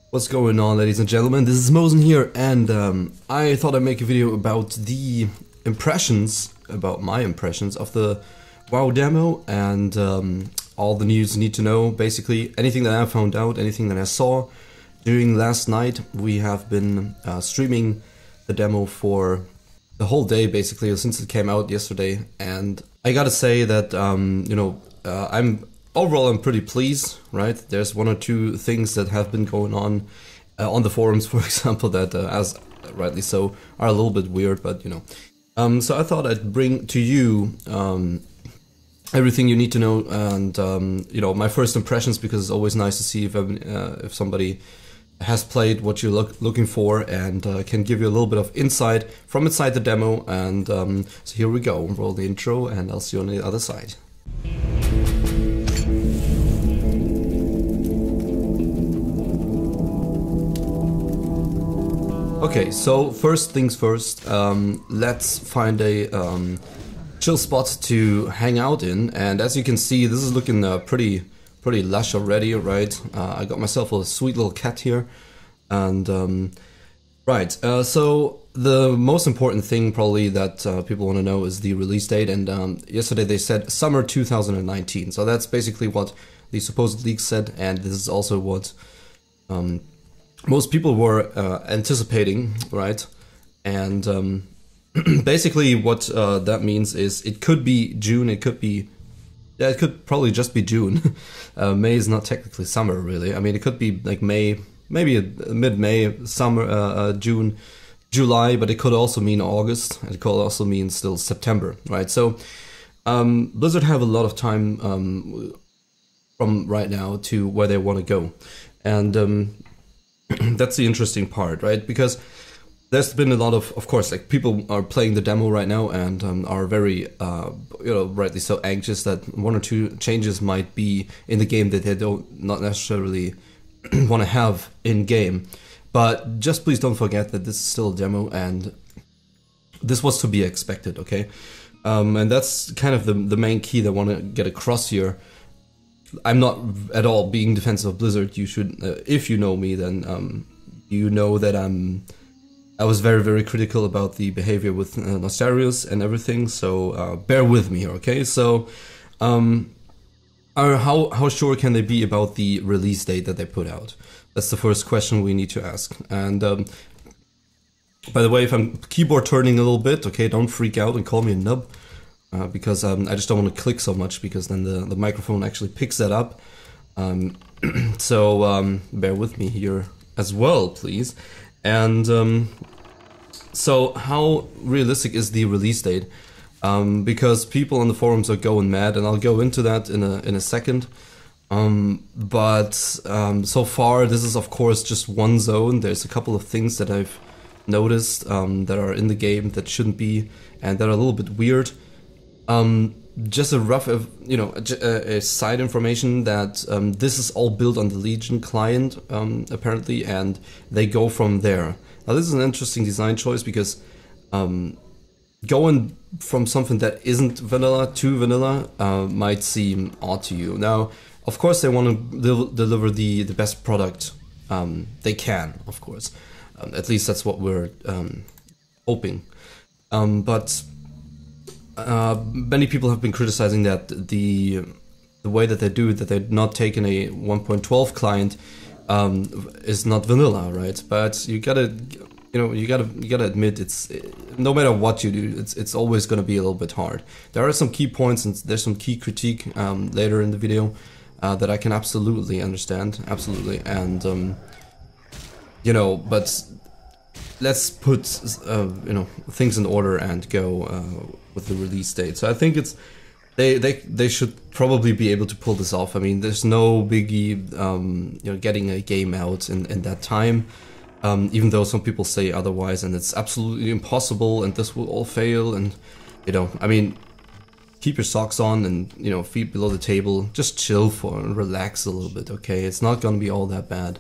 What's going on, ladies and gentlemen? This is Mosen here, and I thought I'd make a video about the impressions, about my impressions of the WoW demo, and all the news you need to know. Basically, anything that I found out, anything that I saw during last night. We have been streaming the demo for the whole day, basically, since it came out yesterday, and I gotta say that, I'm pretty pleased, right? There's one or two things that have been going on the forums, for example, that, as rightly so, are a little bit weird, but you know. So I thought I'd bring to you everything you need to know, and my first impressions, because it's always nice to see if somebody has played what you're looking for, and can give you a little bit of insight from inside the demo. And so here we go. Roll the intro, and I'll see you on the other side. Okay, so first things first, let's find a chill spot to hang out in, and as you can see, this is looking pretty lush already, right? I got myself a sweet little cat here, and so the most important thing probably that people want to know is the release date, and yesterday they said summer 2019, so that's basically what the supposed leaks said, and this is also what most people were anticipating, right? And basically what that means is it could be June, it could probably just be June. May is not technically summer, really. I mean, it could be like May, maybe mid-May, summer, June, July, but it could also mean August, and it could also mean still September, right? So Blizzard have a lot of time from right now to where they want to go, and that's the interesting part, right? Because there's been a lot of course, like, people are playing the demo right now and are very, rightly so, anxious that one or two changes might be in the game that they not necessarily want to have in game. But just please don't forget that this is still a demo, and this was to be expected, okay? And that's kind of the main key that I want to get across here. I'm not at all being defensive of Blizzard. You should, if you know me, then you know that I was very, very critical about the behavior with Nostarius and everything. So bear with me here, okay? So how sure can they be about the release date that they put out? That's the first question we need to ask. And by the way, if I'm keyboard turning a little bit, okay, don't freak out and call me a nub. Because I just don't want to click so much, because then the microphone actually picks that up. So bear with me here as well, please. And so how realistic is the release date? Because people on the forums are going mad, and I'll go into that in a second. But so far, this is of course just one zone. There's a couple of things that I've noticed that are in the game that shouldn't be, and that are a little bit weird. Just a rough, a side information that this is all built on the Legion client, apparently, and they go from there. Now, this is an interesting design choice, because going from something that isn't vanilla to vanilla might seem odd to you. Now, of course, they want to deliver the best product they can, of course. At least that's what we're hoping. But many people have been criticizing that the way that they do it, that they're not taking a 1.12 client, is not vanilla, right? But you gotta admit, it's no matter what you do, it's always gonna be a little bit hard. There are some key points, and there's some key critique later in the video that I can absolutely understand, absolutely, and but let's put things in order and go with the release date. So I think they should probably be able to pull this off. I mean, there's no biggie, getting a game out in that time, even though some people say otherwise, and it's absolutely impossible, and this will all fail. And I mean, keep your socks on, and feet below the table, just chill and relax a little bit, okay? It's not gonna be all that bad.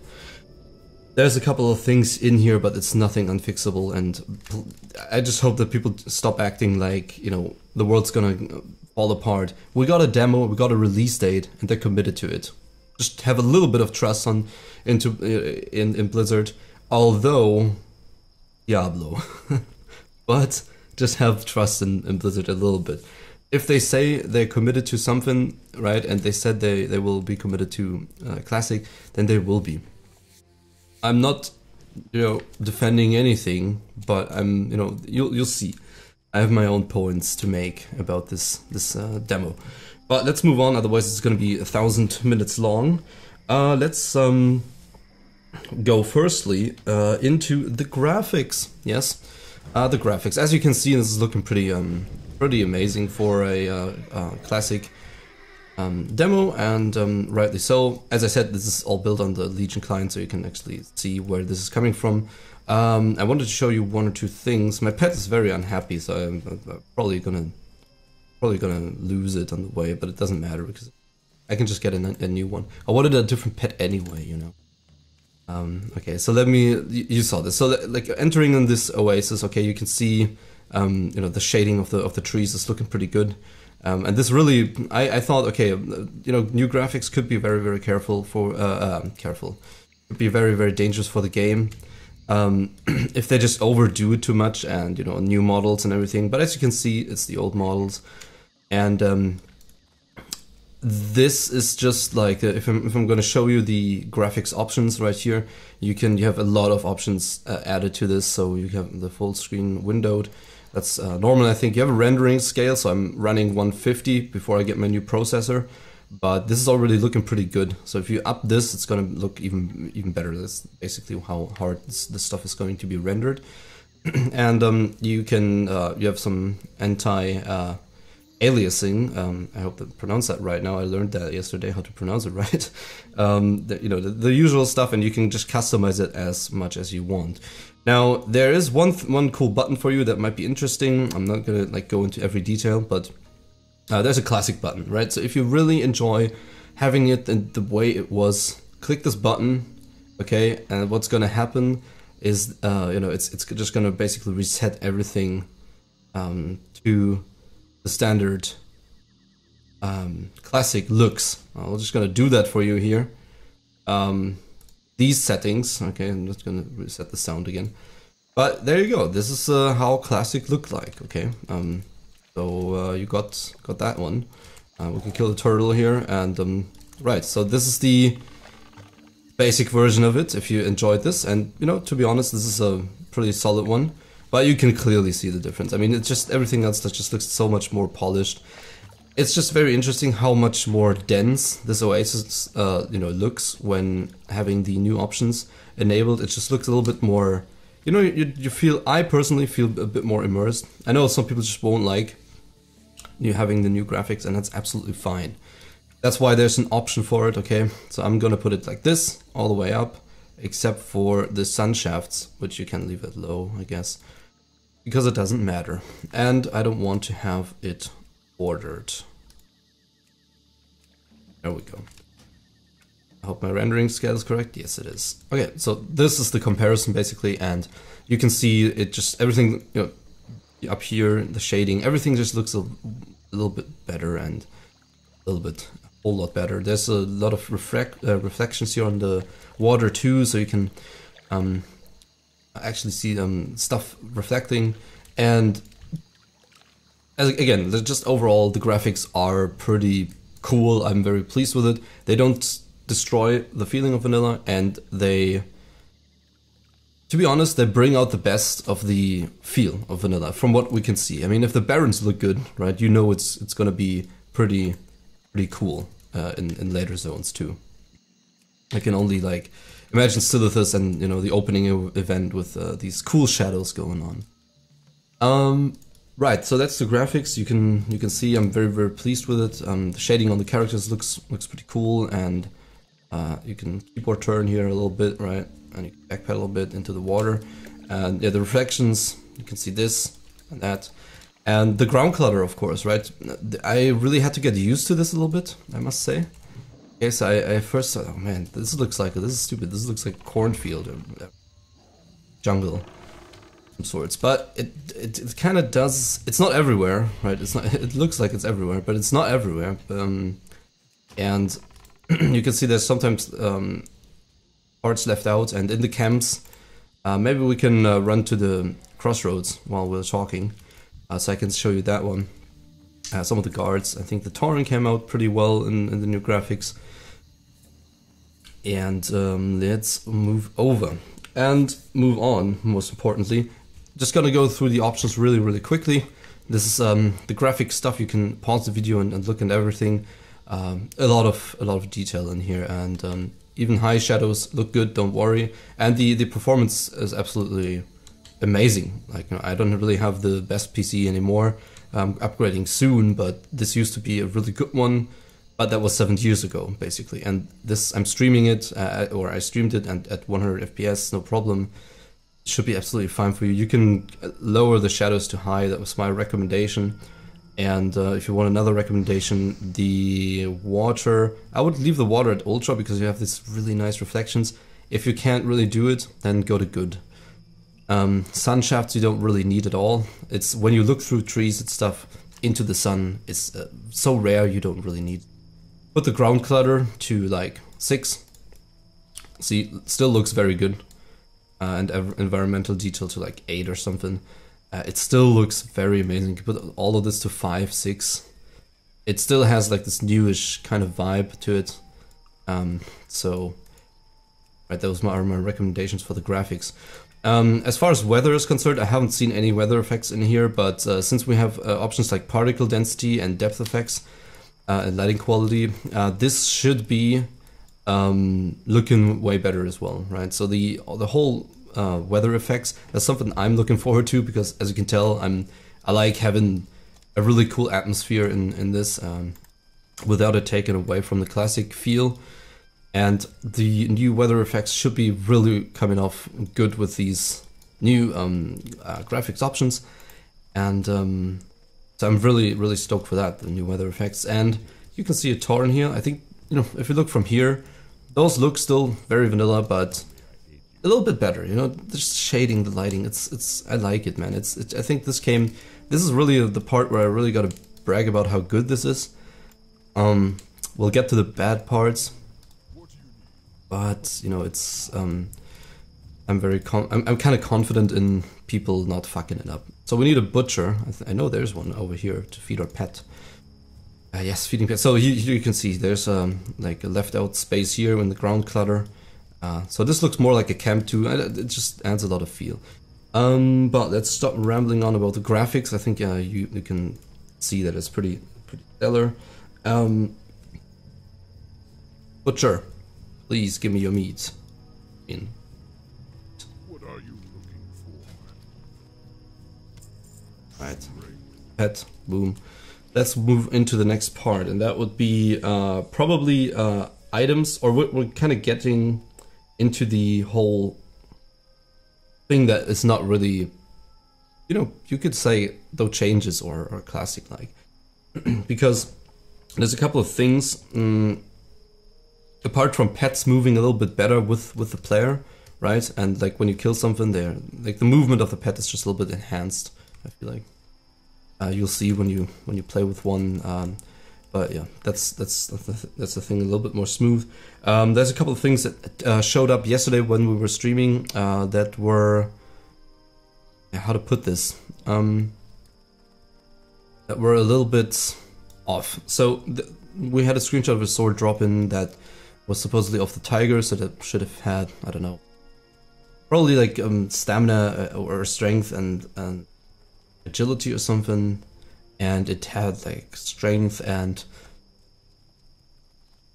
There's a couple of things in here, but it's nothing unfixable, and I just hope that people stop acting like, the world's gonna fall apart. We got a demo, we got a release date, and they're committed to it. just have a little bit of trust in Blizzard, although Diablo, but just have trust in Blizzard a little bit. If they say they're committed to something, right, and they said they will be committed to Classic, then they will be. I'm not, defending anything, but I'm, you'll see. I have my own points to make about this demo. But let's move on, otherwise it's going to be 1,000 minutes long. Let's go firstly into the graphics. Yes, the graphics. As you can see, this is looking pretty amazing for a classic demo, and rightly so. As I said, this is all built on the Legion client, so you can actually see where this is coming from. I wanted to show you one or two things. My pet is very unhappy, so I'm probably gonna lose it on the way, but it doesn't matter because I can just get a new one. I wanted a different pet anyway, Okay, so you saw this. So like entering in this oasis, okay, you can see, the shading of the trees is looking pretty good. And this really, I thought, okay, new graphics could be very, very careful. Could be very, very dangerous for the game. If they just overdo it too much and, new models and everything. But as you can see, it's the old models. And this is just like, if I'm going to show you the graphics options right here, you have a lot of options added to this. So you have the full screen windowed. That's normal. I think you have a rendering scale, so I'm running 150 before I get my new processor. But this is already looking pretty good. So if you up this, it's going to look even better. That's basically how hard this stuff is going to be rendered. And you have some anti-aliasing. I hope to pronounce that right now. I learned that yesterday, how to pronounce it right. The usual stuff, and you can just customize it as much as you want. Now, there is one cool button for you that might be interesting. I'm not gonna go into every detail, but there's a classic button, right? So if you really enjoy having it in the way it was, click this button, okay? And what's gonna happen is, it's just gonna basically reset everything to the standard classic looks. I'm just gonna do that for you here. These settings, okay, I'm just gonna reset the sound again. But there you go, this is how classic looked like, okay. So you got that one. We can kill the turtle here, and right, so this is the basic version of it, if you enjoyed this. And, to be honest, this is a pretty solid one. But you can clearly see the difference. I mean, it's just everything else that just looks so much more polished. It's just very interesting how much more dense this Oasis, looks when having the new options enabled. It just looks a little bit more, I personally feel a bit more immersed. I know some people just won't like you having the new graphics, and that's absolutely fine. That's why there's an option for it, okay? So I'm gonna put it like this, all the way up, except for the sun shafts, which you can leave it low, I guess, because it doesn't matter. And I don't want to have it ordered. There we go. I hope my rendering scale is correct. Yes, it is. Okay, so this is the comparison basically, and you can see it just everything, up here, the shading, everything just looks a little bit better and a whole lot better. There's a lot of reflections here on the water too, so you can actually see stuff reflecting. And again, just overall, the graphics are pretty cool. I'm very pleased with it. They don't destroy the feeling of vanilla, and they, to be honest, they bring out the best of the feel of vanilla from what we can see. I mean, if the Barons look good, right, it's gonna be pretty cool in later zones too. I can only imagine Silithus and the opening event with these cool shadows going on. Right, so that's the graphics. You can see I'm very, very pleased with it. The shading on the characters looks pretty cool, and you can keyboard turn here a little bit, right, and you can backpedal a bit into the water. And yeah, the reflections, you can see this and that, and the ground clutter, of course, right. I really had to get used to this a little bit, I must say. Okay, so I first thought, oh man, this is stupid. This looks like cornfield or jungle. Sorts, but it kind of does. It's not everywhere, right? It's not. It looks like it's everywhere, but it's not everywhere. And you can see there's sometimes parts left out, and in the camps, maybe we can run to the crossroads while we're talking, so I can show you that one. Some of the guards, I think the Tauren came out pretty well in the new graphics. And let's move over and move on, most importantly. Just gonna go through the options really quickly. This is the graphic stuff. You can pause the video and look at everything. A lot of detail in here, and even high shadows look good, don't worry. And the performance is absolutely amazing. Like, you know, I don't really have the best PC anymore. I'm upgrading soon, but this used to be a really good one. But that was 7 years ago, basically. And this, I'm streaming it, or I streamed it, and at 100 FPS, no problem. It should be absolutely fine for you. You can lower the shadows to high. That was my recommendation. And if you want another recommendation, the water, I would leave the water at ultra because you have these really nice reflections. If you can't really do it, then go to good. Sun shafts you don't really need at all. It's when you look through trees and stuff into the sun, it's so rare you don't really need. Put the ground clutter to like 6. See, still looks very good. And environmental detail to like 8 or something. It still looks very amazing. You can put all of this to 5, 6. It still has like this newish kind of vibe to it. So, right, those are my recommendations for the graphics. As far as weather is concerned, I haven't seen any weather effects in here, but since we have options like particle density and depth effects and lighting quality, this should be looking way better as well, right? So the whole weather effects, that's something I'm looking forward to, because as you can tell, I like having a really cool atmosphere in this without it taken away from the classic feel. And the new weather effects should be really coming off good with these new graphics options. And so I'm really stoked for that, the new weather effects. And you can see a Tauren here. I think, you know, if you look from here, those look still very vanilla, but a little bit better, you know, just shading the lighting. I like it, man. I think this is really the part where I really gotta brag about how good this is. We'll get to the bad parts, but you know, it's I'm kind of confident in people not fucking it up. So we need a butcher. I know there's one over here to feed our pet. Yes, feeding pet. So you can see there's like a left out space here in the ground clutter. So this looks more like a camp too. It just adds a lot of feel. But let's stop rambling on about the graphics. I think you can see that it's pretty stellar. Butcher, please give me your meat. What are you looking for? Right. Pet. Boom. Let's move into the next part, and that would be probably items, or we're kind of getting into the whole thing that is not really, you know, you could say though changes or classic like, because there's a couple of things apart from pets moving a little bit better with the player, right? And like when you kill something, there, like the movement of the pet is just a little bit enhanced. I feel like you'll see when you play with one. But yeah, that's the thing, a little bit more smooth. There's a couple of things that showed up yesterday when we were streaming that were, how to put this, that were a little bit off. So we had a screenshot of a sword drop in that was supposedly off the tiger, so that should have had, I don't know, probably like stamina or strength and agility or something. And it had like strength and,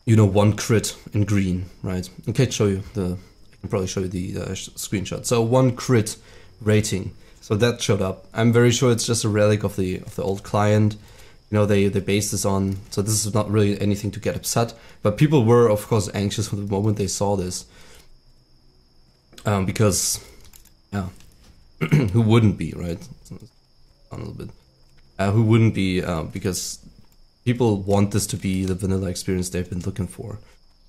you know, 1 crit in green, right? I can probably show you the screenshot. So 1 crit rating. So that showed up. I'm very sure it's just a relic of the old client. You know, they based this on. So this is not really anything to get upset. But people were, of course, anxious from the moment they saw this, because, yeah, who wouldn't be, right? A little bit. Who wouldn't be, because people want this to be the vanilla experience they've been looking for.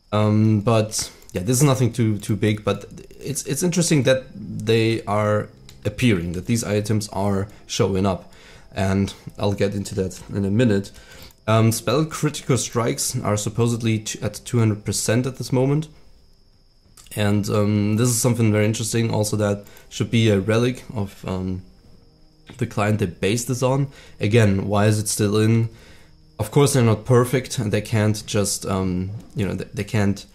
But yeah, this is nothing too big, but it's interesting that they are appearing, that these items are showing up, and I'll get into that in a minute. Spell critical strikes are supposedly at 200% at this moment. And this is something very interesting also that should be a relic of the client they based this on. Again, why is it still in? Of course they're not perfect and they can't just, they can't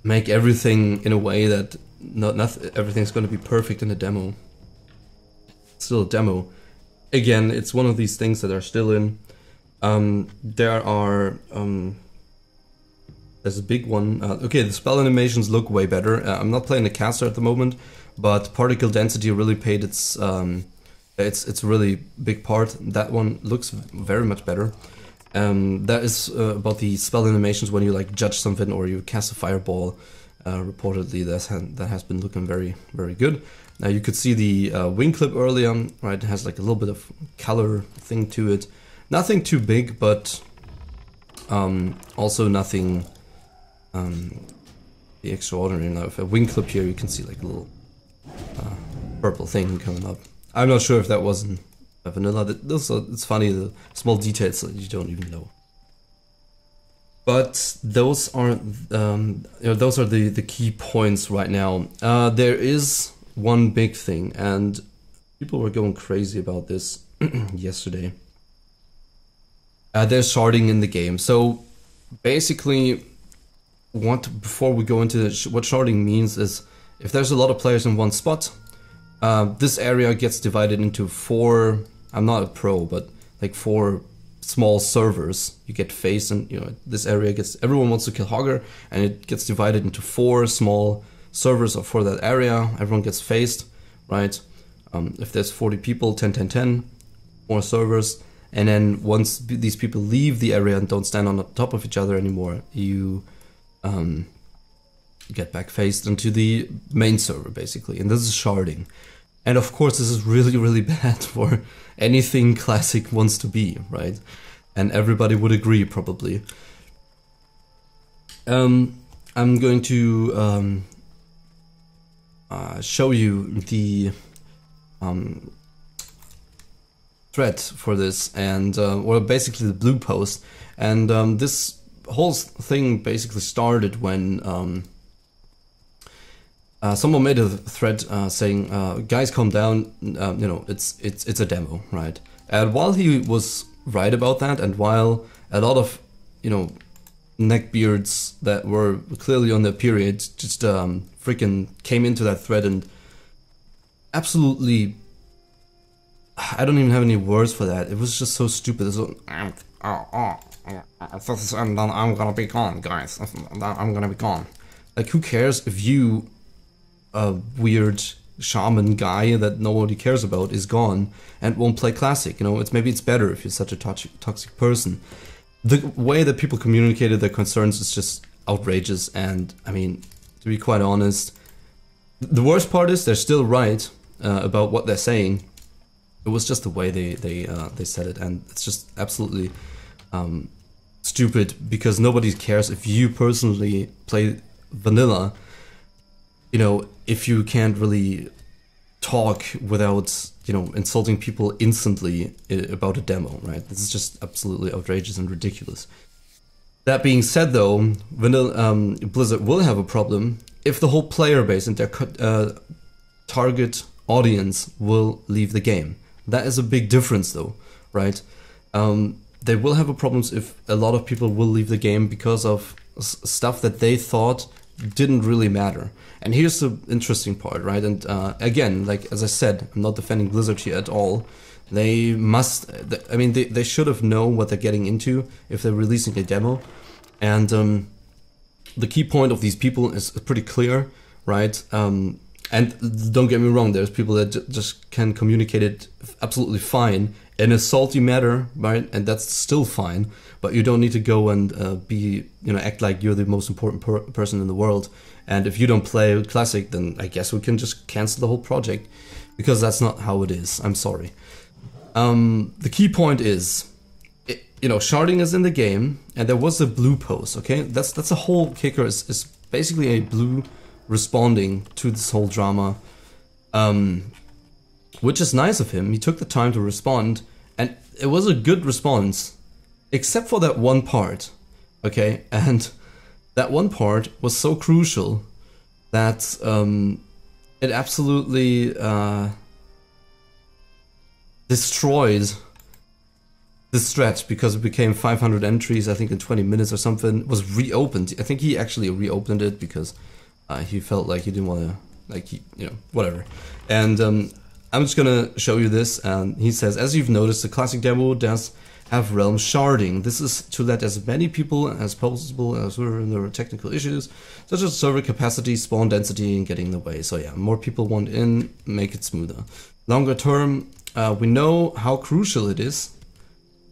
make everything in a way that not everything's going to be perfect in a demo. It's still a demo. Again, it's one of these things that are still in. There are... there's a big one. Okay, the spell animations look way better. I'm not playing the caster at the moment, but particle density really paid its really big part. That one looks very much better. That is about the spell animations when you like judge something or you cast a fireball. Reportedly, that has been looking very, very good. Now you could see the wing clip earlier, right? It has like a little bit of color thing to it. Nothing too big, but also nothing the extraordinary. Now, if a wing clip here, you can see like a little purple thing coming up. I'm not sure if that wasn't vanilla. It's funny, the small details that you don't even know. But those are the key points right now. There is one big thing, and people were going crazy about this yesterday. There's sharding in the game. So basically, before we go into what sharding means is, if there's a lot of players in one spot, this area gets divided into 4. I'm not a pro, but like 4 small servers. You get faced, and this area gets, everyone wants to kill Hogger, and it gets divided into 4 small servers for that area. Everyone gets faced, right? If there's 40 people, 10, 10, 10, 4 servers, and then once these people leave the area and don't stand on the top of each other anymore, you get back faced into the main server, basically. And this is sharding. And of course, this is really, really bad for anything Classic wants to be, right? And everybody would agree, probably. I'm going to show you the thread for this, and or basically the blue post. And this whole thing basically started when someone made a thread saying, "Guys, calm down. It's a demo, right?" And while he was right about that, and while a lot of neckbeards that were clearly on their period just freaking came into that thread and absolutely, I don't even have any words for that. It was just so stupid. It's like, I'm gonna be gone, guys. I'm gonna be gone. Like, who cares if you, a weird shaman guy that nobody cares about, is gone and won't play Classic? Maybe it's better if you're such a toxic person. The way that people communicated their concerns is just outrageous, and I mean, to be quite honest, the worst part is they're still right about what they're saying. It was just the way they said it, and it's just absolutely stupid, because nobody cares if you personally play vanilla. If you can't really talk without insulting people instantly about a demo, right? This is just absolutely outrageous and ridiculous. That being said, though, Blizzard will have a problem if the whole player base and their target audience will leave the game. That is a big difference, though, right? They will have a problem if a lot of people will leave the game because of stuff that they thought didn't really matter. And here's the interesting part, right? And again, like as I said, I'm not defending Blizzard here at all. They must, they should have known what they're getting into if they're releasing a demo. And the key point of these people is pretty clear, right? And don't get me wrong, there's people that just can communicate it absolutely fine in a salty manner, right? And that's still fine, but you don't need to go and act like you're the most important person in the world. And if you don't play Classic, then I guess we can just cancel the whole project, because that's not how it is. I'm sorry. The key point is, sharding is in the game, and there was a blue post. Okay, that's a whole kicker. Is basically a blue responding to this whole drama, which is nice of him. He took the time to respond, and it was a good response. except for that one part, okay? And that one part was so crucial that it absolutely destroyed the stretch, because it became 500 entries, I think in 20 minutes or something, was reopened. I think he actually reopened it because he felt like he didn't want to, like, whatever. And I'm just gonna show you this, and he says, as you've noticed, the classic demo does have realm sharding. This is to let as many people as possible, as there are technical issues, such as server capacity, spawn density, and getting in the way. So yeah, more people want in, make it smoother. Longer term, we know how crucial it is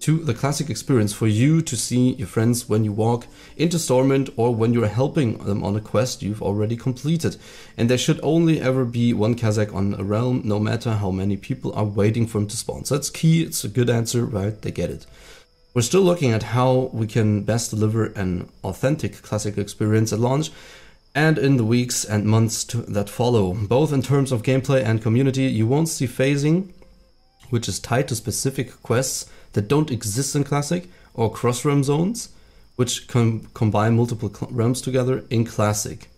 to the classic experience for you to see your friends when you walk into Stormwind or when you're helping them on a quest you've already completed. And there should only ever be one Kazakh on a realm, no matter how many people are waiting for him to spawn. So that's key, it's a good answer, right? They get it. We're still looking at how we can best deliver an authentic classic experience at launch and in the weeks and months that follow. Both in terms of gameplay and community, you won't see phasing, which is tied to specific quests that don't exist in Classic, or cross-realm zones, which combine multiple realms together in Classic.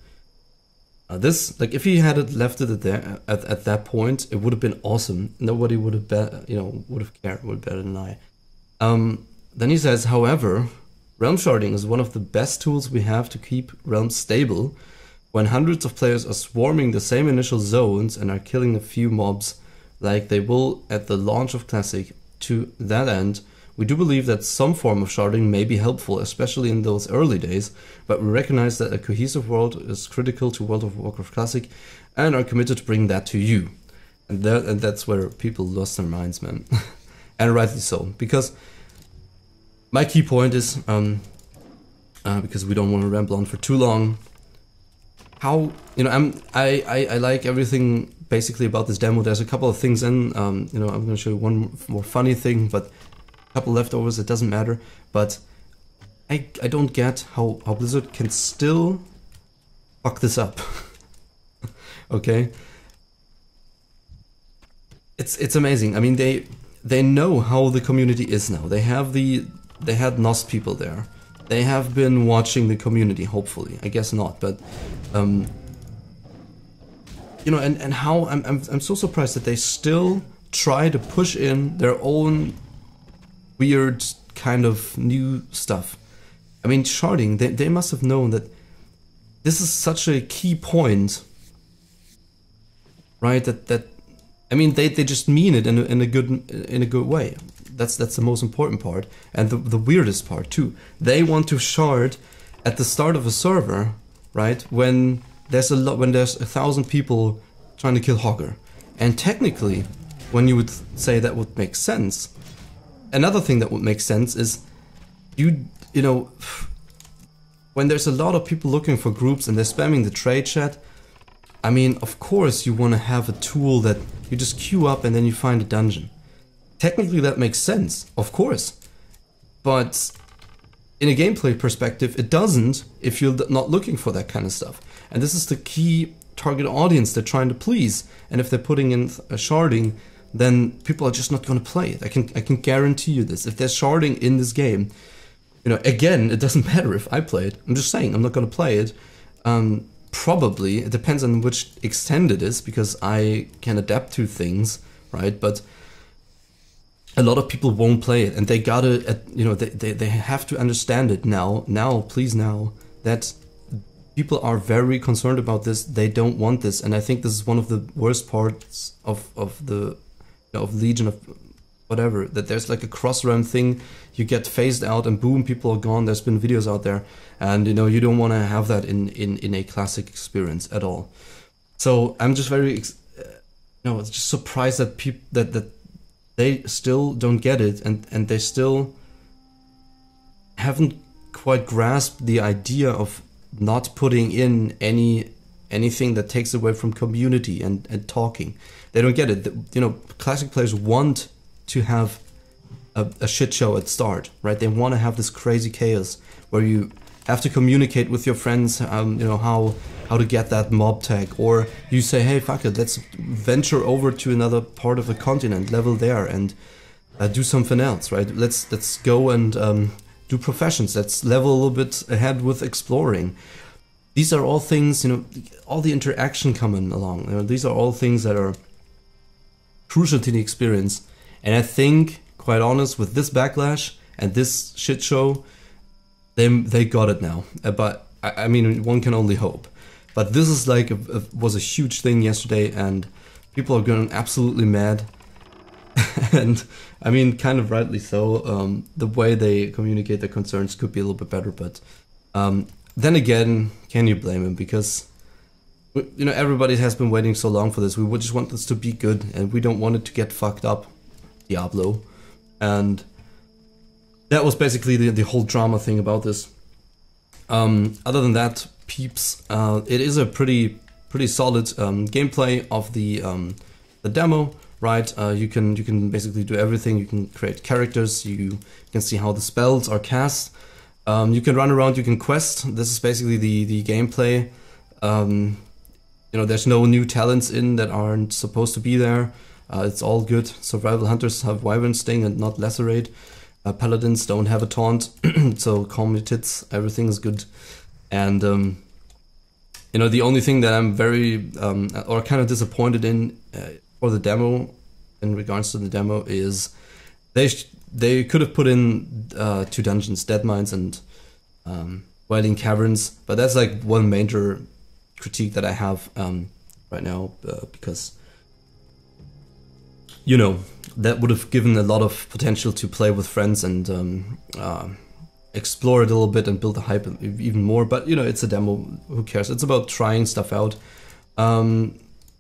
This, like, if he had left it at that point, it would have been awesome. Nobody would have would have cared, would better than I. Then he says, however, realm sharding is one of the best tools we have to keep realms stable. When hundreds of players are swarming the same initial zones and are killing a few mobs, like they will at the launch of Classic. To that end, we do believe that some form of sharding may be helpful, especially in those early days, but we recognize that a cohesive world is critical to World of Warcraft Classic and are committed to bring that to you. And that's where people lost their minds, man. And rightly so, because my key point is, because we don't want to ramble on for too long, how, I like everything basically about this demo. There's a couple of things in, I'm going to show you one more funny thing, but a couple leftovers, it doesn't matter. But I don't get how Blizzard can still fuck this up. Okay? It's amazing. I mean, they know how the community is now. They had NOS people there. They have been watching the community, hopefully. I guess not, but and how I'm so surprised that they still try to push in their own weird kind of new stuff. I mean, sharding, they must have known that this is such a key point, right? That I mean, they just mean it in a good way. That's the most important part, and the weirdest part too. They want to shard at the start of a server, right? When there's 1,000 people trying to kill Hogger, and technically, when you would say that would make sense, another thing that would make sense is when there's a lot of people looking for groups and they're spamming the trade chat. I mean, of course you want to have a tool that you just queue up and then you find a dungeon. Technically that makes sense, of course, but in a gameplay perspective it doesn't if you're not looking for that kind of stuff. And this is the key target audience they're trying to please, and if they're putting in a sharding, then people are just not going to play it. I can guarantee you this. If there's sharding in this game, again, it doesn't matter if I play it. I'm just saying I'm not going to play it. Probably, it depends on which extent it is, because I can adapt to things, right? But a lot of people won't play it, and they gotta, they have to understand it now, please now, that people are very concerned about this. They don't want this, and I think this is one of the worst parts of Legion, of whatever, that there's like a cross-realm thing, you get phased out and boom, people are gone. There's been videos out there, and you don't want to have that in a classic experience at all. So I'm just very just surprised that that they still don't get it, and they still haven't quite grasped the idea of not putting in anything that takes away from community and talking. They don't get it. Classic players want to have a shit show at start, right? They want to have this crazy chaos where you have to communicate with your friends, how to get that mob tag, or you say, hey, fuck it, let's venture over to another part of the continent, level there, and do something else, right? Let's go and do professions. Let's level a little bit ahead with exploring. These are all things, all the interaction coming along. These are all things that are crucial to the experience. And I think, quite honest, with this backlash and this shit show, they got it now. But I mean, one can only hope. But this is like was a huge thing yesterday, and people are going absolutely mad. And I mean, kind of rightly so. The way they communicate their concerns could be a little bit better, but then again, can you blame him? Because everybody has been waiting so long for this. We would just want this to be good, and we don't want it to get fucked up. Diablo, and that was basically the whole drama thing about this. Other than that, peeps, it is a pretty solid gameplay of the demo, right? You can basically do everything. You can create characters. You can see how the spells are cast. You can run around. You can quest. This is basically the gameplay. There's no new talents in that aren't supposed to be there. It's all good. Survival hunters have Wyvern Sting and not Lacerate. Paladins don't have a taunt, so call me tits. Everything is good. And the only thing that I'm very or kind of disappointed in for the demo, in regards to the demo, is they could have put in 2 dungeons, Dead Mines and Wailing Caverns, but that's like one major critique that I have right now, because that would have given a lot of potential to play with friends and explore it a little bit and build the hype even more. But it's a demo, who cares? It's about trying stuff out.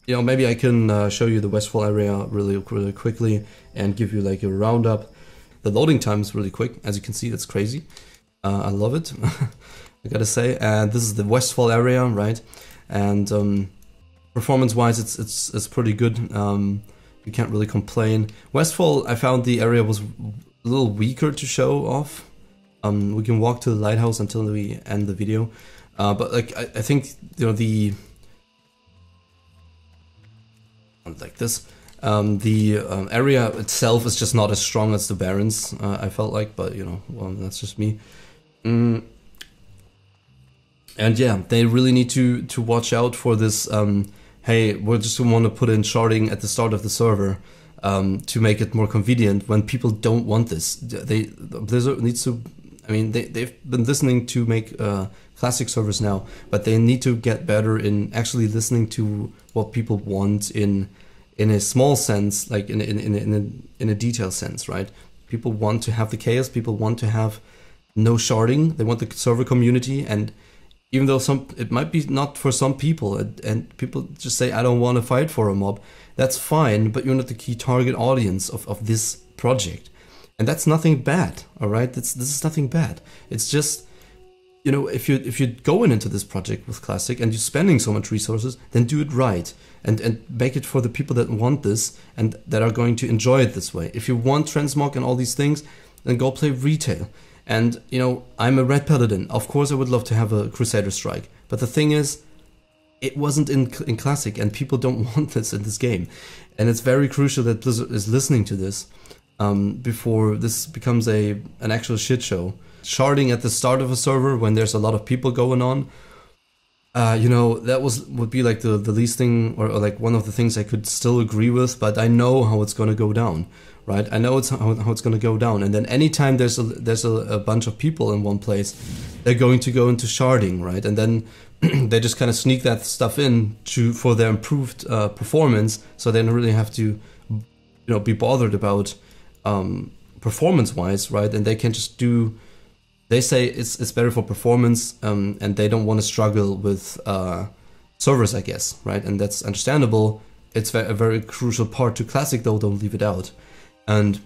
Maybe I can show you the Westfall area really quickly and give you like a roundup. The loading time is really quick, as you can see. It's crazy. I love it. I gotta say. And this is the Westfall area, right? And performance-wise, it's pretty good. You can't really complain. Westfall, I found the area was a little weaker to show off. We can walk to the lighthouse until we end the video. But like I think the like this. The area itself is just not as strong as the Barrens, I felt like, but well, that's just me. And yeah, they really need to watch out for this. Hey, we just want to put in sharding at the start of the server to make it more convenient when people don't want this. Blizzard needs to. I mean, they've been listening to make classic servers now, but they need to get better in actually listening to what people want in a small sense, like in a detailed sense, right? People want to have the chaos. People want to have no sharding. They want the server community, and even though it might be not for some people, and people just say, I don't want to fight for a mob, that's fine, but you're not the key target audience of this project. And that's nothing bad, all right? This is nothing bad. It's just, if you're going into this project with Classic and you're spending so much resources, then do it right and make it for the people that want this and that are going to enjoy it this way. If you want transmog and all these things, then go play retail. And, I'm a Red Paladin. Of course I would love to have a Crusader Strike. But the thing is, it wasn't in Classic, and people don't want this in this game. And it's very crucial that Blizzard is listening to this before this becomes an actual shit show. Sharding at the start of a server when there's a lot of people going on, that would be like the least thing, or like one of the things I could still agree with, but I know how it's going to go down. Right, I know how it's going to go down, and then anytime there's a bunch of people in one place, they're going to go into sharding, right? And then they just kind of sneak that stuff in for their improved performance, so they don't really have to, be bothered about performance-wise, right? And they can just do. They say it's better for performance, and they don't want to struggle with servers, I guess, right? And that's understandable. It's a very crucial part to Classic, though. Don't leave it out. And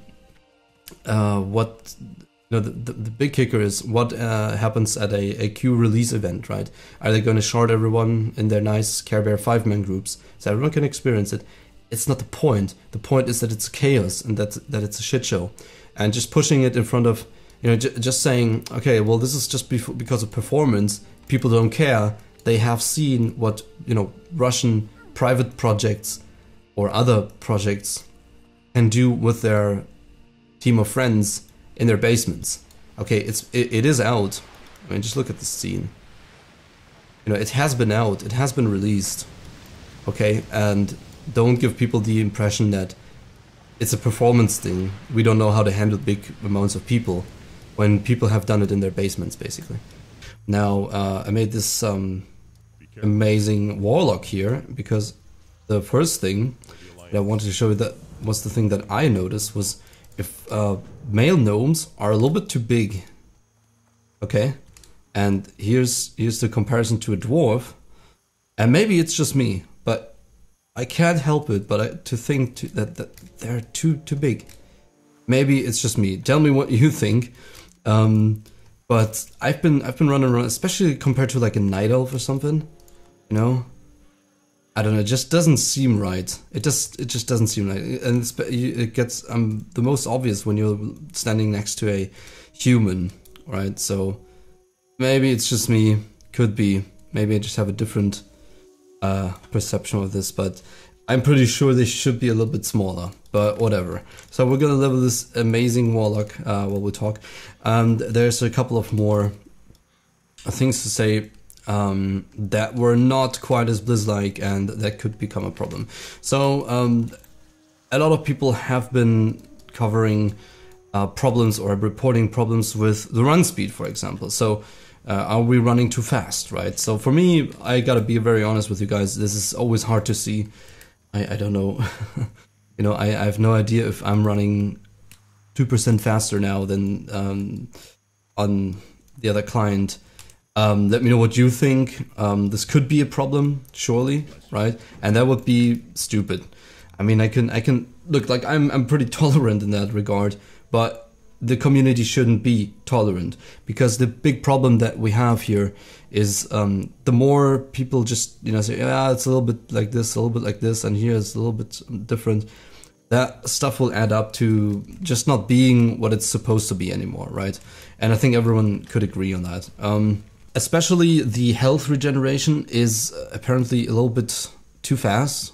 the big kicker is what happens at a Q release event, right? Are they going to shard everyone in their nice Care Bear 5-man groups so everyone can experience it? It's not the point. The point is that it's chaos and that it's a shit show. And just pushing it in front of, just saying, okay, well, this is just because of performance. People don't care. They have seen what, Russian private projects or other projects can do with their team of friends in their basements. Okay, it is out. I mean, just look at the scene. You know, it has been out. It has been released. Okay, and don't give people the impression that it's a performance thing. We don't know how to handle big amounts of people when people have done it in their basements, basically. Now, I made this amazing Warlock here because the first thing that I wanted to show you that was the thing that I noticed was if male gnomes are a little bit too big. Okay, and here's the comparison to a dwarf, and maybe it's just me, but I can't help it but to think that they're too big. Maybe it's just me. Tell me what you think. But I've been running around, especially compared to like a night elf or something. You know, I don't know. It just doesn't seem right. It just doesn't seem right, and it gets the most obvious when you're standing next to a human, right? So maybe it's just me. Could be. Maybe I just have a different perception of this, but I'm pretty sure they should be a little bit smaller, but whatever. So we're gonna level this amazing Warlock while we talk, and there's a couple of more things to say that were not quite as Blizz-like, and that could become a problem. So a lot of people have been covering problems or reporting problems with the run speed, for example. So are we running too fast, right? So for me, I gotta be very honest with you guys, this is always hard to see. I don't know, you know, I have no idea if I'm running 2% faster now than on the other client. Let me know what you think. This could be a problem, surely, right? And that would be stupid. I mean, I can look like I'm pretty tolerant in that regard, but the community shouldn't be tolerant, because the big problem that we have here is the more people just, you know, say, yeah, it's a little bit like this, a little bit like this, and here it's a little bit different. That stuff will add up to just not being what it's supposed to be anymore, right? And I think everyone could agree on that. Especially the health regeneration is apparently a little bit too fast,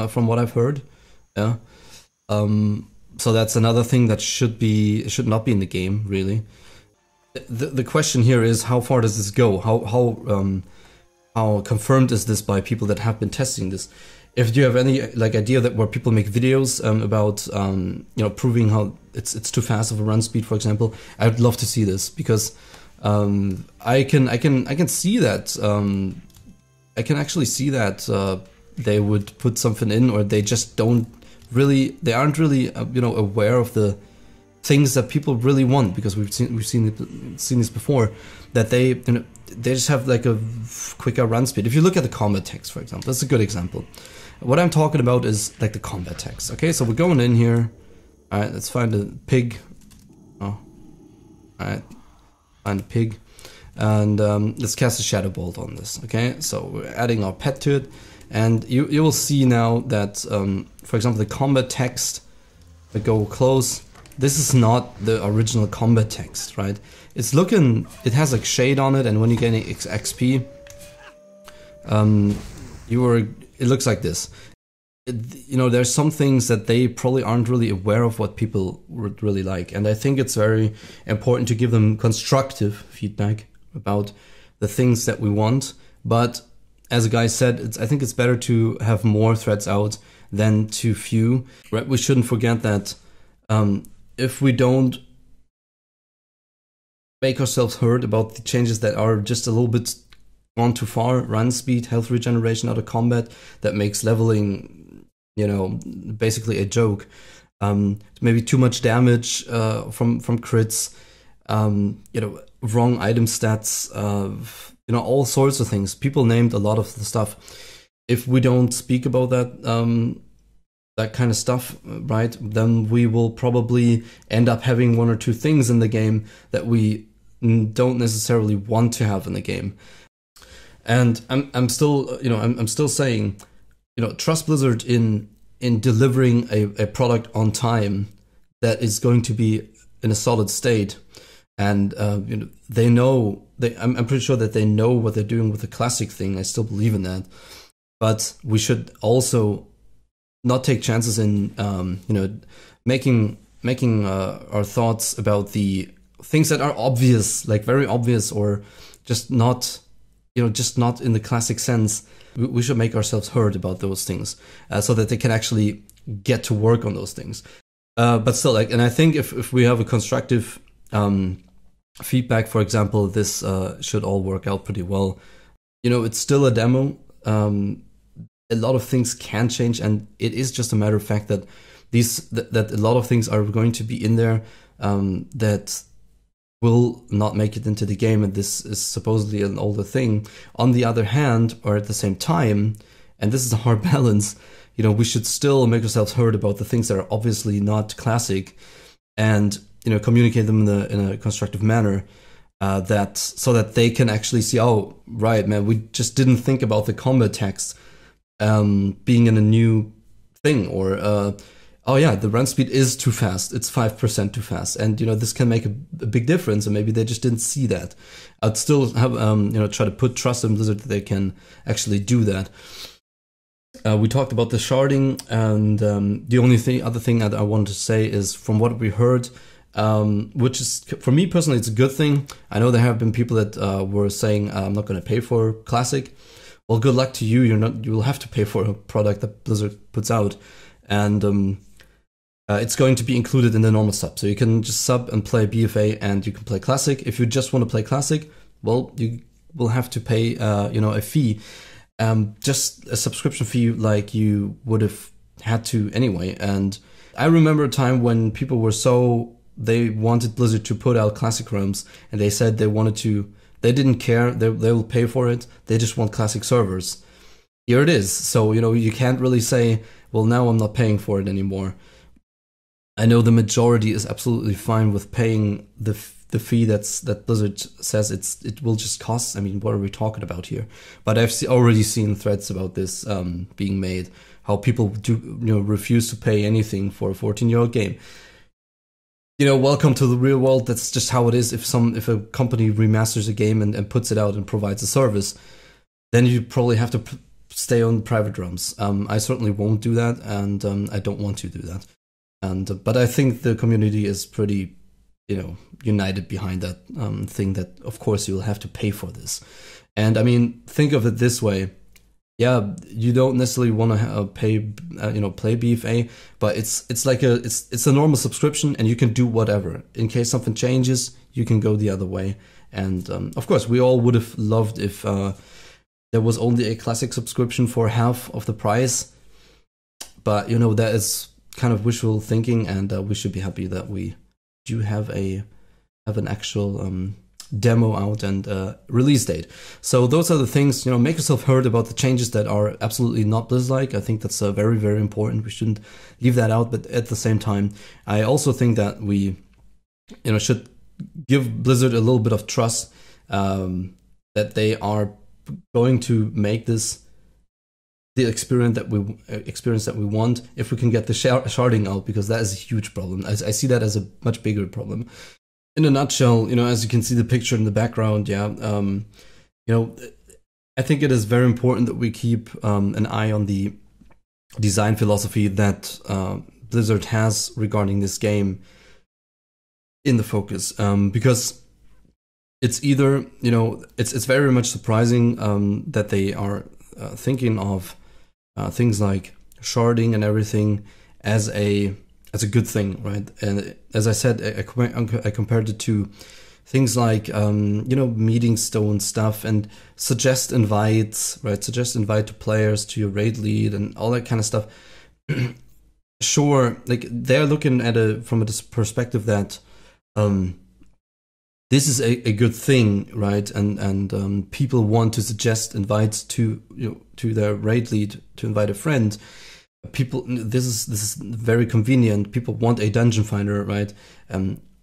from what I've heard. Yeah. So that's another thing that should not be in the game, really. The question here is, how far does this go? How confirmed is this by people that have been testing this? If you have any like idea that where people make videos about you know, proving how it's too fast of a run speed, for example, I'd love to see this, because I can see that I can actually see that they would put something in, or they just aren't really you know, aware of the things that people really want, because we've seen this before, that they, you know, they just have like a quicker run speed. If you look at the combat text, for example, that's a good example. What I'm talking about is like the combat text. Okay, so we're going in here. All right, let's find a pig. Oh, all right, find a pig, and let's cast a shadow bolt on this. Okay, so we're adding our pet to it, and you will see now that, for example, the combat text. I go close. This is not the original combat text, right? It's looking, it has like shade on it, and when you get any XP, it looks like this. You know, there's some things that they probably aren't really aware of what people would really like, and I think it's very important to give them constructive feedback about the things that we want. But as a guy said, I think it's better to have more threads out than too few, right? We shouldn't forget that if we don't make ourselves heard about the changes that are just a little bit gone too far, run speed, health regeneration out of combat, that makes leveling, you know, basically a joke. Maybe too much damage from crits, you know, wrong item stats, you know, all sorts of things. People named a lot of the stuff. If we don't speak about that, that kind of stuff, right, then we will probably end up having one or two things in the game that we don't necessarily want to have in the game. And I'm still, you know, I'm still saying, you know, trust Blizzard in delivering a product on time that is going to be in a solid state. And you know, they know, I'm pretty sure that they know what they're doing with the classic thing. I still believe in that. But we should also not take chances in, you know, making making our thoughts about the things that are obvious, like very obvious, or just not, just not in the classic sense. We should make ourselves heard about those things, so that they can actually get to work on those things. But still, like, and I think if we have a constructive feedback, for example, this should all work out pretty well. It's still a demo. A lot of things can change, and it is just a matter of fact that that a lot of things are going to be in there that will not make it into the game, and this is supposedly an older thing. On the other hand, or at the same time, and this is a hard balance, we should still make ourselves heard about the things that are obviously not classic, and communicate them in a constructive manner, so that they can actually see, oh, right, man, we just didn't think about the combat text being in a new thing, or oh yeah, the run speed is too fast, it's 5% too fast, and this can make a big difference, and maybe they just didn't see that. I'd still have try to put trust in Blizzard that they can actually do that. We talked about the sharding, and the only other thing that I wanted to say is, from what we heard, which is, for me personally, it's a good thing. I know there have been people that were saying, I'm not going to pay for Classic. Well, good luck to you. You will have to pay for a product that Blizzard puts out, and it's going to be included in the normal sub. So you can just sub and play BFA, and you can play Classic. If you just want to play Classic, well, you will have to pay a fee, just a subscription fee, like you would have had to anyway. And I remember a time when people were they wanted Blizzard to put out Classic ROMs, and they said they didn't care, they will pay for it, they just want Classic servers. Here it is. So, you can't really say, well, now I'm not paying for it anymore. I know the majority is absolutely fine with paying the fee that Blizzard says it will just cost. I mean, what are we talking about here? But I've already seen threads about this being made, how people do refuse to pay anything for a 14-year-old game. Welcome to the real world. That's just how it is. If a company remasters a game and puts it out and provides a service, then you probably have to stay on private ROMs. I certainly won't do that, and I don't want to do that. But I think the community is pretty, united behind that thing that, of course, you will have to pay for this. And I mean, think of it this way. Yeah, you don't necessarily want to pay, play BFA, but it's like it's a normal subscription, and you can do whatever. In case something changes, you can go the other way. And of course, we all would have loved if there was only a Classic subscription for half of the price. But that is kind of wishful thinking, and we should be happy that we do have an actual demo out and release date. So those are the things, make yourself heard about the changes that are absolutely not Blizz-like. I think that's very, very important. We shouldn't leave that out, but at the same time, I also think that we should give Blizzard a little bit of trust, that they are going to make this the experience that we want, if we can get the sharding out, because that is a huge problem. I see that as a much bigger problem. In a nutshell, as you can see the picture in the background, I think it is very important that we keep an eye on the design philosophy that Blizzard has regarding this game in the focus, because it's either, it's very much surprising that they are thinking of things like sharding and everything as a good thing, right? And as I said, I compared it to things like meeting stone stuff and suggest invites, right? Suggest invite to players to your raid lead and all that kind of stuff. Sure, like they're looking at it from a perspective that this is a good thing, right? And people want to suggest invites to their raid lead to invite a friend. People, this is very convenient. People want a dungeon finder, right?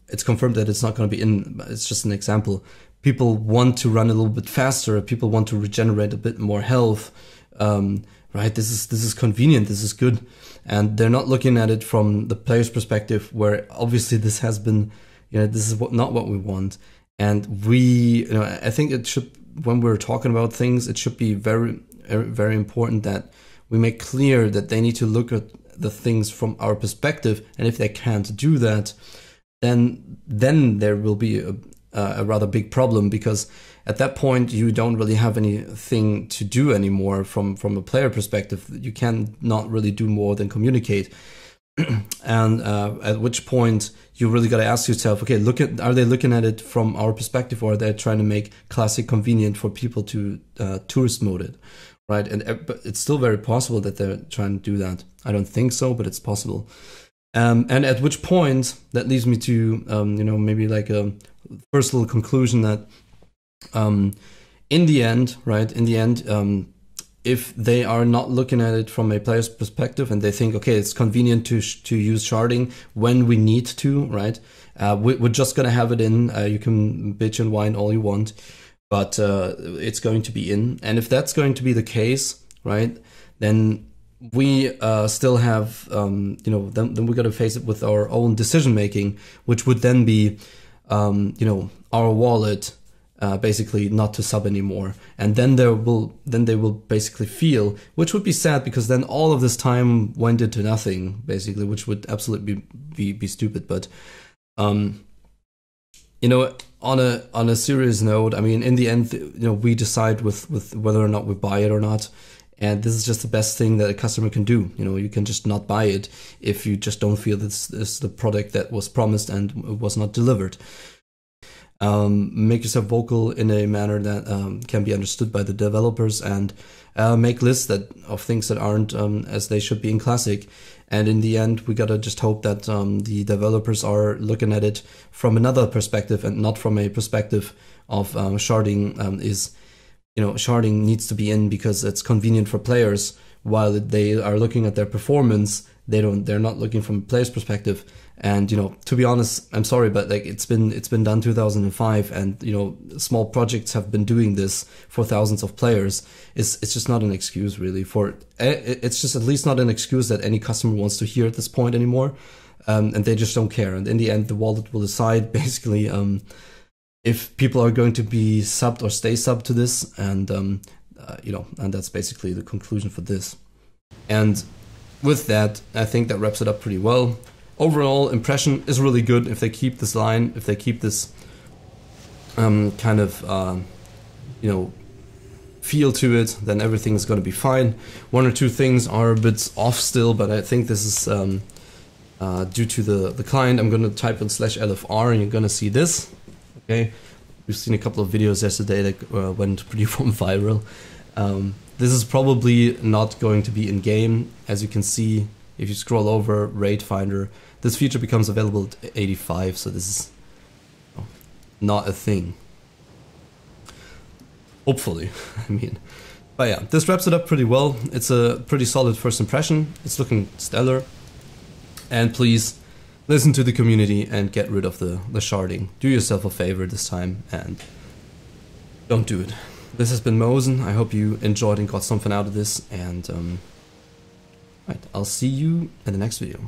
It's confirmed that it's not going to be in. It's just an example. People want to run a little bit faster. People want to regenerate a bit more health, right? This is convenient. This is good, and they're not looking at it from the player's perspective, where obviously this has been, this is not what we want. And we, I think it should, when we're talking about things, it should be very, very important that we make clear that they need to look at the things from our perspective, and if they can't do that, then there will be a rather big problem, because at that point you don't really have anything to do anymore from a player perspective. You can not really do more than communicate. And at which point you really got to ask yourself, okay, are they looking at it from our perspective, or are they trying to make Classic convenient for people to tourist mode it, right? But it's still very possible that they're trying to do that. I don't think so, but it's possible. And at which point that leads me to maybe like a first little conclusion that in the end, if they are not looking at it from a player's perspective and they think, okay, it's convenient to use sharding when we need to, right? We're just going to have it in. You can bitch and whine all you want, but it's going to be in. And if that's going to be the case, right, then we still have, then we got to face it with our own decision making, which would then be, our wallet basically not to sub anymore, and then they will basically feel, which would be sad, because then all of this time went into nothing basically, which would absolutely be stupid. But on a serious note, I mean, in the end, we decide with whether or not we buy it or not, and this is just the best thing that a customer can do. You can just not buy it if you just don't feel this is the product that was promised and was not delivered. Make yourself vocal in a manner that can be understood by the developers, and make lists of things that aren't as they should be in Classic. And in the end, we gotta just hope that the developers are looking at it from another perspective and not from a perspective of sharding. Sharding needs to be in because it's convenient for players, while they are looking at their performance. They're not looking from a player's perspective. And to be honest, I'm sorry, but like it's been done 2005, and small projects have been doing this for thousands of players. It's just not an excuse really it's just at least not an excuse that any customer wants to hear at this point anymore, and they just don't care. And in the end, the wallet will decide basically if people are going to be subbed or stay subbed to this, and and that's basically the conclusion for this. And with that, I think that wraps it up pretty well. Overall impression is really good if they keep this line, if they keep this kind of feel to it, then everything is going to be fine. One or two things are a bit off still, but I think this is due to the client. I'm going to type in /LFR and you're going to see this. Okay, we've seen a couple of videos yesterday that went pretty viral. This is probably not going to be in game. As you can see, if you scroll over Raid Finder, this feature becomes available at 85, so this is not a thing. Hopefully, I mean. But yeah, this wraps it up pretty well. It's a pretty solid first impression. It's looking stellar. And please, listen to the community and get rid of the sharding. Do yourself a favor this time and don't do it. This has been Mosen. I hope you enjoyed and got something out of this, and right, I'll see you in the next video.